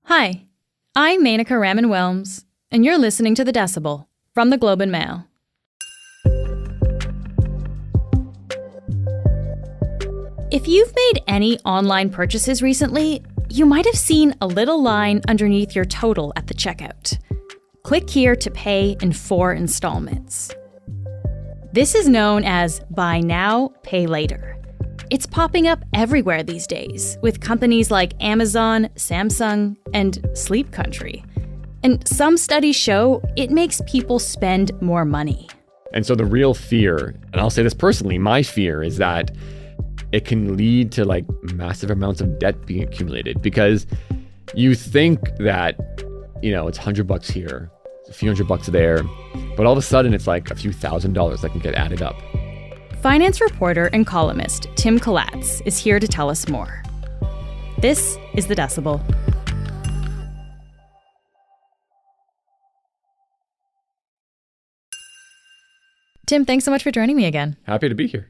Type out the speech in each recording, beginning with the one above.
Hi, I'm Menaka Raman-Wilms, and you're listening to The Decibel from the Globe and Mail. If you've made any online purchases recently, you might have seen a little line underneath your total at the checkout. Click here to pay in 4 installments. This is known as Buy Now, Pay Later. It's popping up everywhere these days, with companies like Amazon, Samsung, and Sleep Country. And some studies show it makes people spend more money. And so the real fear, and I'll say this personally, my fear is that it can lead to like massive amounts of debt being accumulated, because you think that, it's $100 here, a few $100 there, but all of a sudden it's like a few $1,000s that can get added up. Finance reporter and columnist Tim Kiladze is here to tell us more. This is The Decibel. Tim, thanks so much for joining me again. Happy to be here.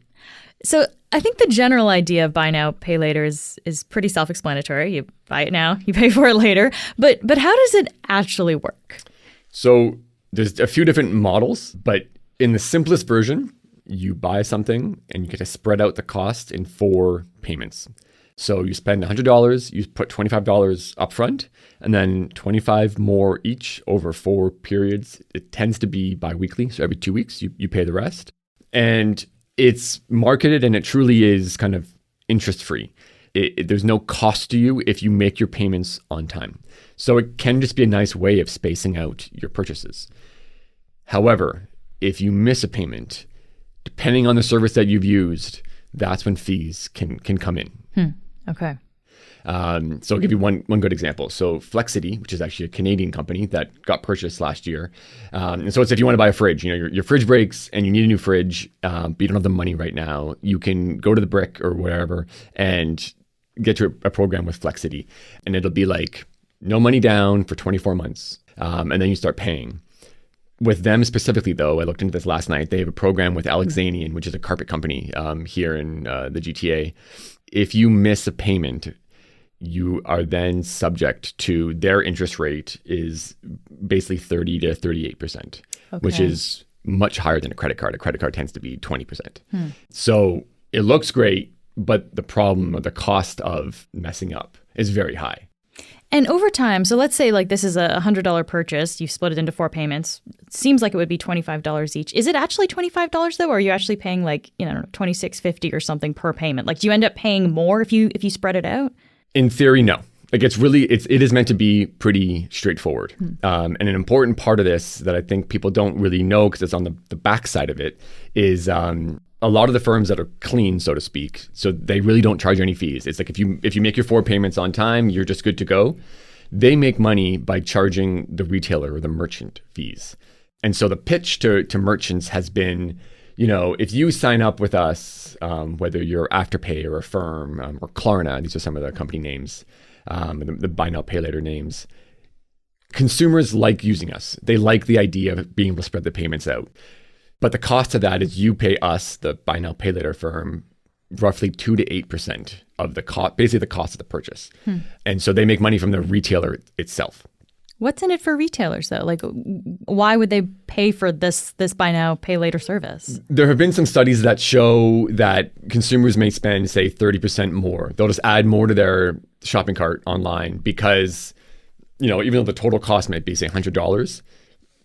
So I think the general idea of buy now, pay later is pretty self-explanatory. You buy it now, you pay for it later. But how does it actually work? So there's a few different models, but in the simplest version, you buy something and you get to spread out the cost in 4 payments. So you spend $100, you put $25 up front, and then $25 more each over 4 periods. It tends to be bi-weekly, so every 2 weeks you pay the rest. And it's marketed, and it truly is kind of interest-free. There's no cost to you if you make your payments on time. So it can just be a nice way of spacing out your purchases. However, if you miss a payment, depending on the service that you've used, that's when fees can come in. Okay. So I'll give you one good example. So Flexity, which is actually a Canadian company that got purchased last year. And so it's if you want to buy a fridge, your fridge breaks and you need a new fridge, but you don't have the money right now, you can go to the Brick or wherever and get to a program with Flexity. And it'll be like no money down for 24 months. And then you start paying. With them specifically, though, I looked into this last night. They have a program with Alexanian, which is a carpet company here in the GTA. If you miss a payment, you are then subject to their interest rate is basically 30 to 38%, which is much higher than a credit card. A credit card tends to be 20%. So it looks great, but the problem or the cost of messing up is very high. And over time, so let's say like this is a $100 purchase, you split it into 4 payments. It seems like it would be $25 each. Is it actually $25 though, or are you actually paying like, $26.50 or something per payment? Like, do you end up paying more if you spread it out? In theory, no. Like it is meant to be pretty straightforward. And an important part of this that I think people don't really know because it's on the backside of it is a lot of the firms that are clean, so to speak, so they really don't charge any fees. It's like if you make your 4 payments on time, you're just good to go. They make money by charging the retailer or the merchant fees. And so the pitch to merchants has been, if you sign up with us, whether you're Afterpay or Affirm or Klarna, these are some of the company names, the buy now, pay later names, consumers like using us. They like the idea of being able to spread the payments out. But the cost of that is you pay us, the buy now, pay later firm, roughly 2 to 8% of the cost, basically the cost of the purchase. And so they make money from the retailer itself. What's in it for retailers though? Like, why would they pay for this buy now, pay later service? There have been some studies that show that consumers may spend, say, 30% more. They'll just add more to their shopping cart online because, even though the total cost might be, say, $100,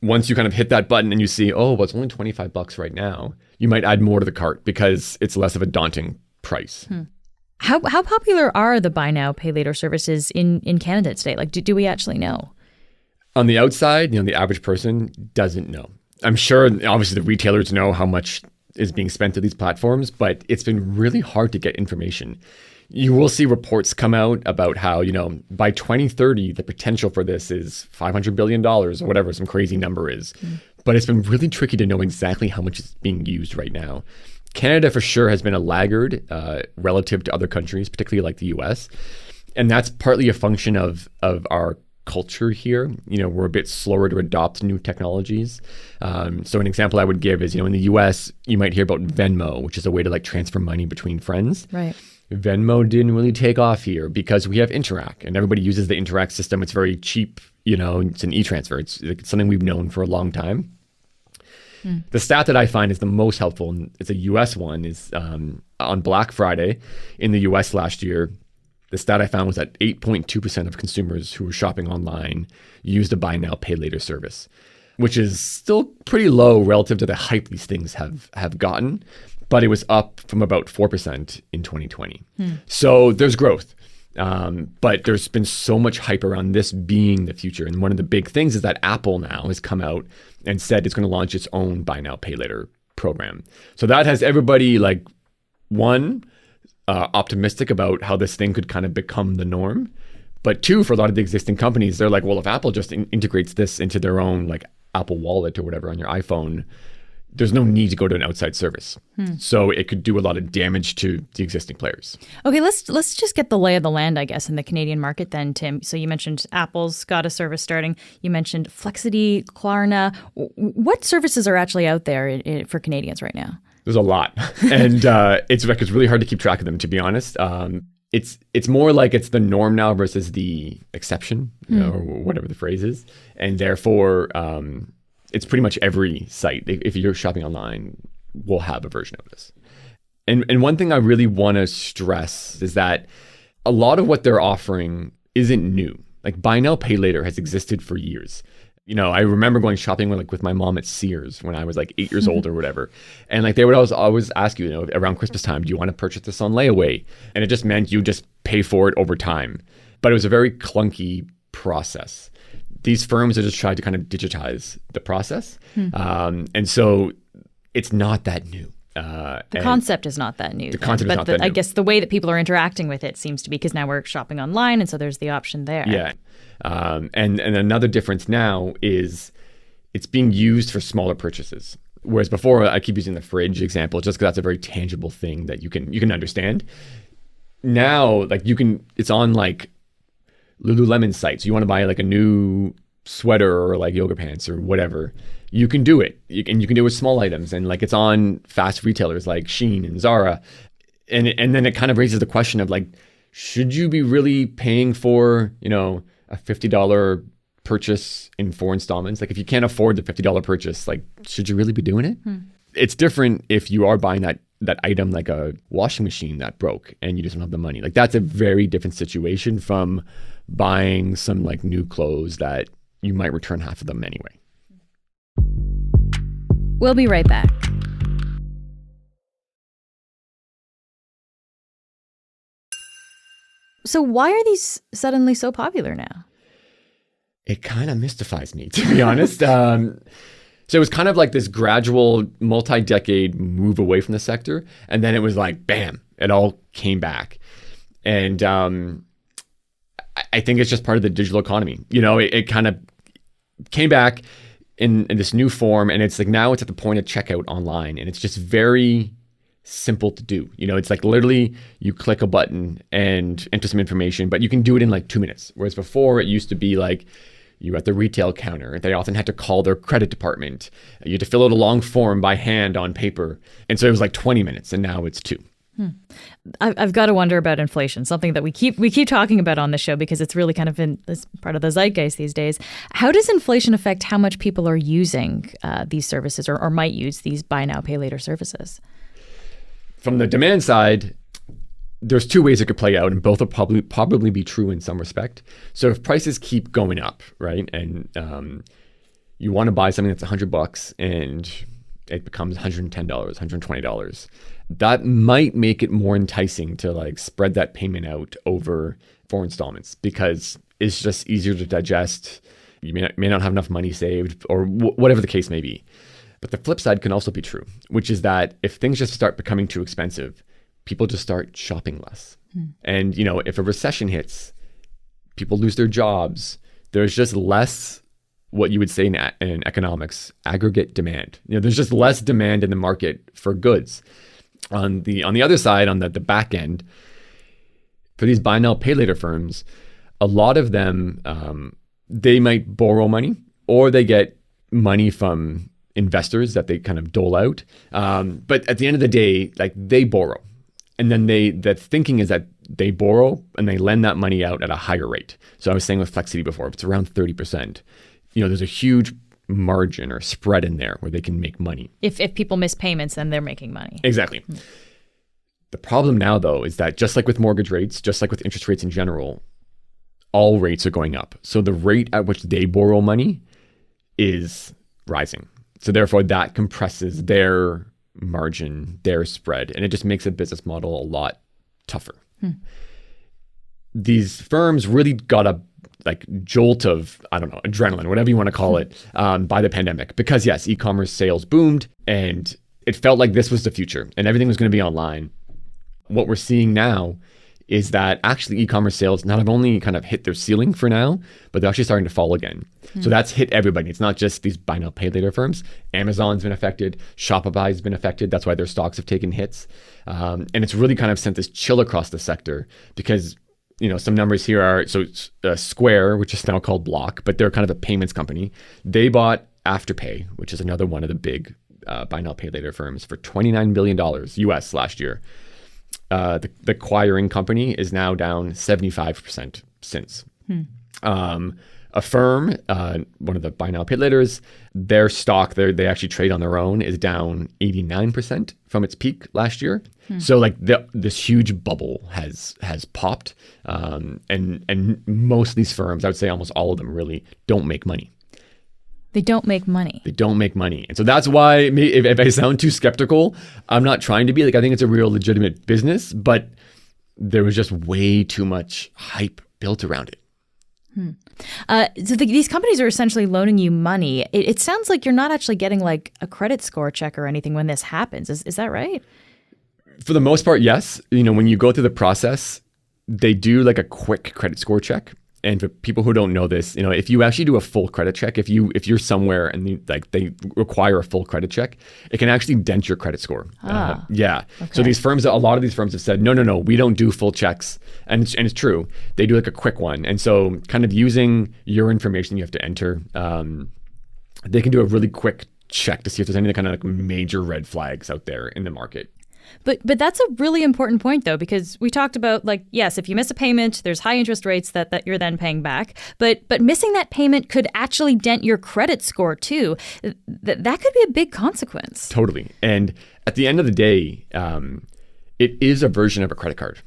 once you kind of hit that button and you see, it's only $25 right now, you might add more to the cart because it's less of a daunting price. How popular are the buy now, pay later services in Canada today? Like, do we actually know? On the outside, the average person doesn't know. I'm sure, obviously, the retailers know how much is being spent to these platforms, but it's been really hard to get information. You will see reports come out about how, by 2030, the potential for this is $500 billion or whatever some crazy number is. But it's been really tricky to know exactly how much is being used right now. Canada, for sure, has been a laggard relative to other countries, particularly like the US. And that's partly a function of our culture here. We're a bit slower to adopt new technologies. So an example I would give is, in the US, you might hear about Venmo, which is a way to like transfer money between friends. Right. Venmo didn't really take off here because we have Interac and everybody uses the Interac system. It's very cheap, it's an e-transfer. It's something we've known for a long time. The stat that I find is the most helpful, and it's a US one, is on Black Friday in the US last year, the stat I found was that 8.2% of consumers who were shopping online used a buy now, pay later service, which is still pretty low relative to the hype these things have gotten, but it was up from about 4% in 2020. So there's growth. But there's been so much hype around this being the future. And one of the big things is that Apple now has come out and said it's going to launch its own buy now, pay later program. So that has everybody optimistic about how this thing could kind of become the norm. But two, for a lot of the existing companies, they're like, well, if Apple just integrates this into their own Apple Wallet or whatever on your iPhone, there's no need to go to an outside service. So it could do a lot of damage to the existing players. Okay, let's just get the lay of the land, I guess, in the Canadian market then, Tim. So you mentioned Apple's got a service starting. You mentioned Flexity, Klarna. What services are actually out there for Canadians right now? There's a lot. And it's really hard to keep track of them, to be honest. It's more like it's the norm now versus the exception, or whatever the phrase is. And therefore, it's pretty much every site, if you're shopping online, will have a version of this. And one thing I really want to stress is that a lot of what they're offering isn't new. Like buy now, pay later has existed for years. I remember going shopping with my mom at Sears when I was 8 years old or whatever. And they would always ask you, around Christmas time, do you want to purchase this on layaway? And it just meant you just pay for it over time. But it was a very clunky process. These firms have just tried to kind of digitize the process. And so it's not that new. The concept is not that new. The concept is not that new. I guess the way that people are interacting with it seems to be because now we're shopping online, and so there's the option there. Yeah. And another difference now is it's being used for smaller purchases. Whereas before, I keep using the fridge example just because that's a very tangible thing that you can understand. Now, it's on Lululemon sites. You want to buy a new sweater or yoga pants or whatever, you can do it. You can do it with small items, and it's on fast retailers like Shein and Zara. And then it kind of raises the question of should you be really paying for, a $50 purchase in 4 installments? If you can't afford the $50 purchase, should you really be doing it? It's different if you are buying that item, like a washing machine that broke and you just don't have the money. That's a very different situation from buying some new clothes that you might return half of them anyway. We'll be right back. So why are these suddenly so popular now? It kind of mystifies me, to be honest. So it was kind of this gradual multi-decade move away from the sector. And then it was bam, it all came back. And I think it's just part of the digital economy. It kind of came back in this new form. And it's now it's at the point of checkout online. And it's just very simple to do. It's literally you click a button and enter some information, but you can do it in 2 minutes. Whereas before it used to be you're at the retail counter. They often had to call their credit department. You had to fill out a long form by hand on paper. And so it was 20 minutes, and now it's 2. I've got to wonder about inflation, something that we keep talking about on the show because it's really kind of it's part of the zeitgeist these days. How does inflation affect how much people are using these services or might use these buy now, pay later services? From the demand side, there's 2 ways it could play out, and both will probably be true in some respect. So if prices keep going up, right, and you want to buy something that's $100 and it becomes $110, $120, that might make it more enticing to spread that payment out over 4 installments because it's just easier to digest. You may not have enough money saved or whatever the case may be. But the flip side can also be true, which is that if things just start becoming too expensive, people just start shopping less. And, if a recession hits, people lose their jobs. There's just less, what you would say in economics, aggregate demand. There's just less demand in the market for goods. On the other side, on the back end, for these buy now, pay later firms, a lot of them, they might borrow money or they get money from investors that they kind of dole out. But at the end of the day, they borrow. And then the thinking is that they borrow and they lend that money out at a higher rate. So I was saying with Flexity before, if it's around 30%, there's a huge margin or spread in there where they can make money. If people miss payments, then they're making money. Exactly. The problem now, though, is that just like with mortgage rates, just like with interest rates in general, all rates are going up. So the rate at which they borrow money is rising. So therefore, that compresses their margin, their spread, and it just makes a business model a lot tougher. These firms really got a jolt of, I don't know, adrenaline, whatever you want to call it, by the pandemic. Because yes, e-commerce sales boomed and it felt like this was the future and everything was going to be online. What we're seeing now is that actually e-commerce sales not only kind of hit their ceiling for now, but they're actually starting to fall again. So that's hit everybody. It's not just these buy now, pay later firms. Amazon's been affected. Shopify's been affected. That's why their stocks have taken hits. And it's really kind of sent this chill across the sector because, some numbers here are, so Square, which is now called Block, but they're kind of a payments company. They bought Afterpay, which is another one of the big buy now, pay later firms for $29 billion US last year. The acquiring company is now down 75% since. A firm, one of the buy now pay laters, their stock, they actually trade on their own, is down 89% from its peak last year. So this huge bubble has popped, and most of these firms, I would say almost all of them, really don't make money. They don't make money. They don't make money. And so that's why, if I sound too skeptical, I'm not trying to be. I think it's a real legitimate business, but there was just way too much hype built around it. So these companies are essentially loaning you money. It sounds like you're not actually getting a credit score check or anything when this happens. Is that right? For the most part, yes. When you go through the process, they do a quick credit score check. And for people who don't know this, if you actually do a full credit check, if you're somewhere and they require a full credit check, it can actually dent your credit score. Yeah. Okay. So a lot of these firms have said, no, we don't do full checks. And it's true. They do a quick one. And so kind of using your information you have to enter, they can do a really quick check to see if there's any kind of major red flags out there in the market. But that's a really important point, though, because we talked about, yes, if you miss a payment, there's high interest rates that you're then paying back. But missing that payment could actually dent your credit score, too. That could be a big consequence. Totally. And at the end of the day, it is a version of a credit card.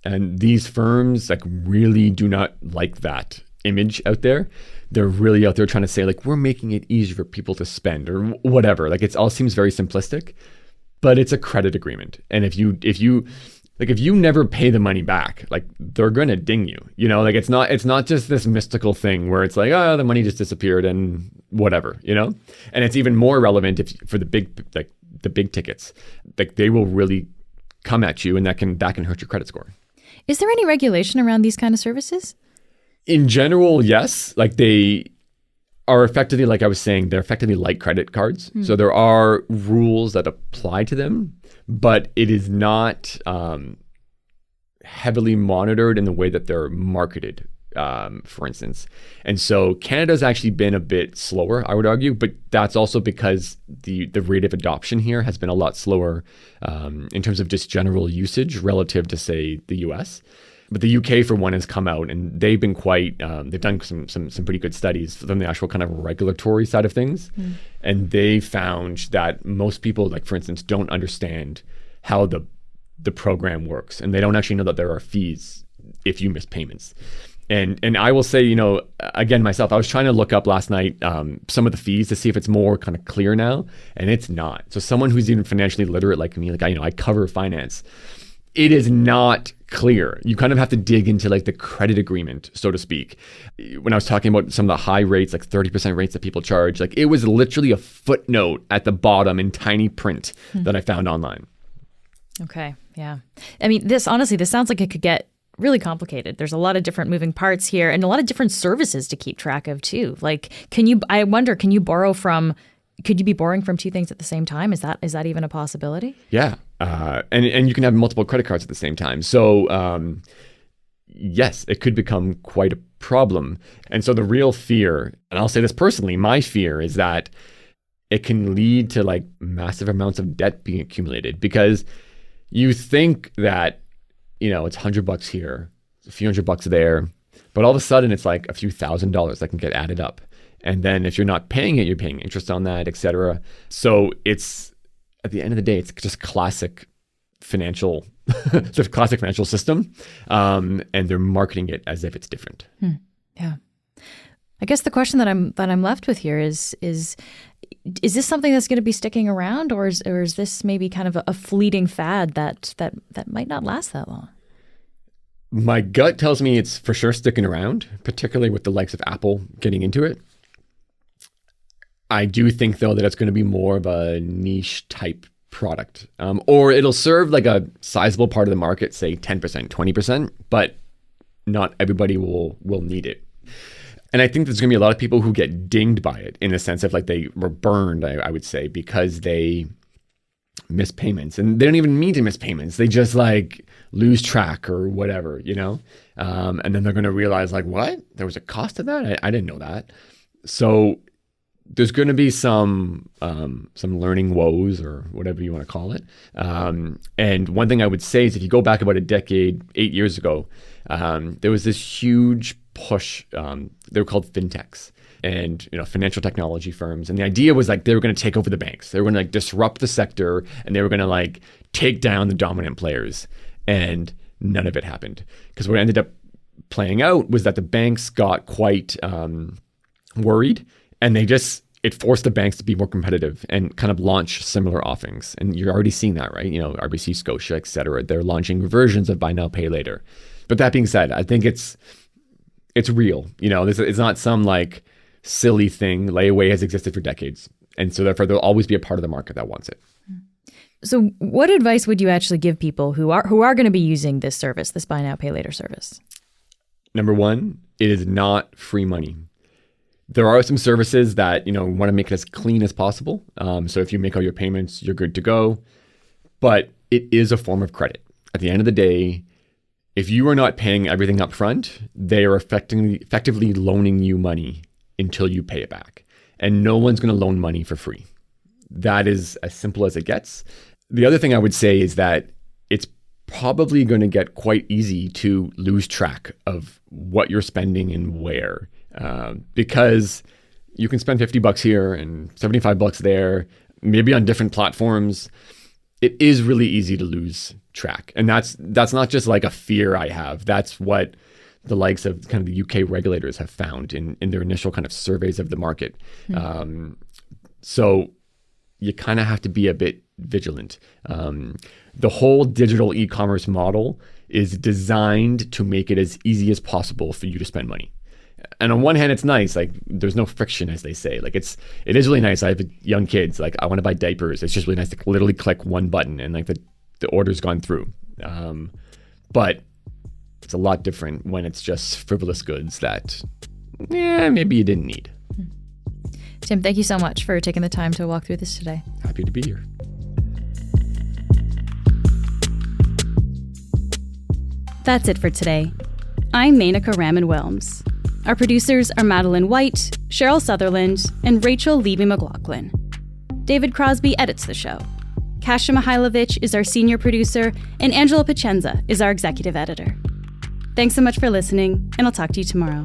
And these firms really do not like that image out there. They're really out there trying to say, we're making it easier for people to spend or whatever. It all seems very simplistic. But it's a credit agreement, and if you never pay the money back, they're gonna ding you. It's not just this mystical thing where it's the money just disappeared and whatever, And it's even more relevant for the big tickets, they will really come at you, and that can hurt your credit score. Is there any regulation around these kind of services? In general, yes. They are effectively, like I was saying, they're effectively like credit cards. So there are rules that apply to them, but it is not heavily monitored in the way that they're marketed, for instance. And so Canada's actually been a bit slower, I would argue, but that's also because the rate of adoption here has been a lot slower in terms of just general usage relative to, say, the US. But the UK, for one, has come out and they've been they've done some pretty good studies from the actual kind of regulatory side of things. And they found that most people, for instance, don't understand how the program works. And they don't actually know that there are fees if you miss payments. And I will say, again, myself, I was trying to look up last night some of the fees to see if it's more kind of clear now. And it's not. So someone who's even financially literate like me, I cover finance. It is not clear. You kind of have to dig into the credit agreement, so to speak. When I was talking about some of the high rates, 30% rates that people charge, it was literally a footnote at the bottom in tiny print that I found online. Okay. Yeah. I mean, this sounds like it could get really complicated. There's a lot of different moving parts here and a lot of different services to keep track of too. Could you be borrowing from two things at the same time? Is that even a possibility? Yeah. And you can have multiple credit cards at the same time. So yes, it could become quite a problem. And so the real fear, and I'll say this personally, my fear is that it can lead to massive amounts of debt being accumulated because you think that, it's $100 here, a few $100 there, but all of a sudden it's like a few $1,000s that can get added up. And then if you're not paying it, you're paying interest on that, et cetera. So it's, at the end of the day, it's just classic financial, the classic financial system. And they're marketing it as if it's different. Yeah. I guess the question that I'm left with here is this something that's going to be sticking around, or is this maybe kind of a fleeting fad that might not last that long? My gut tells me it's for sure sticking around, particularly with the likes of Apple getting into it. I do think, though, that it's going to be more of a niche type product, or it'll serve like a sizable part of the market, say 10%, 20%, but not everybody will need it. And I think there's going to be a lot of people who get dinged by it in the sense of like they were burned, I would say, because they miss payments. And they don't even mean to miss payments. They just like lose track or whatever, and then they're going to realize like, what? There was a cost to that? I didn't know that. So there's going to be some learning woes or whatever you want to call it. And one thing I would say is if you go back about a decade, 8 years ago, there was this huge push. They were called fintechs and financial technology firms. And the idea was like they were going to take over the banks. They were going to like disrupt the sector and they were going to like take down the dominant players. And none of it happened because what ended up playing out was that the banks got quite worried. And it forced the banks to be more competitive and kind of launch similar offerings. And you're already seeing that, right? RBC, Scotia, et cetera. They're launching versions of buy now, pay later. But that being said, I think it's real. It's not some like silly thing. Layaway has existed for decades. And so therefore there'll always be a part of the market that wants it. So what advice would you actually give people who are going to be using this service, this buy now, pay later service? Number one, it is not free money. There are some services that, want to make it as clean as possible. So if you make all your payments, you're good to go. But it is a form of credit. At the end of the day, if you are not paying everything up front, they are effectively loaning you money until you pay it back. And no one's going to loan money for free. That is as simple as it gets. The other thing I would say is that it's probably going to get quite easy to lose track of what you're spending and where. Because you can spend $50 here and $75 there, maybe on different platforms. It is really easy to lose track. And that's not just like a fear I have. That's what the likes of kind of the UK regulators have found in their initial kind of surveys of the market. So you kind of have to be a bit vigilant. The whole digital e-commerce model is designed to make it as easy as possible for you to spend money. And on one hand, it's nice. Like there's no friction, as they say. Like it is really nice. I have young kids. Like I want to buy diapers. It's just really nice to literally click one button and like the order's gone through. But it's a lot different when it's just frivolous goods that, maybe you didn't need. Tim, thank you so much for taking the time to walk through this today. Happy to be here. That's it for today. I'm Menaka Raman-Wilms. Our producers are Madeline White, Cheryl Sutherland, and Rachel Levy-McLaughlin. David Crosby edits the show. Kasia Mihailovich is our senior producer, and Angela Pacenza is our executive editor. Thanks so much for listening, and I'll talk to you tomorrow.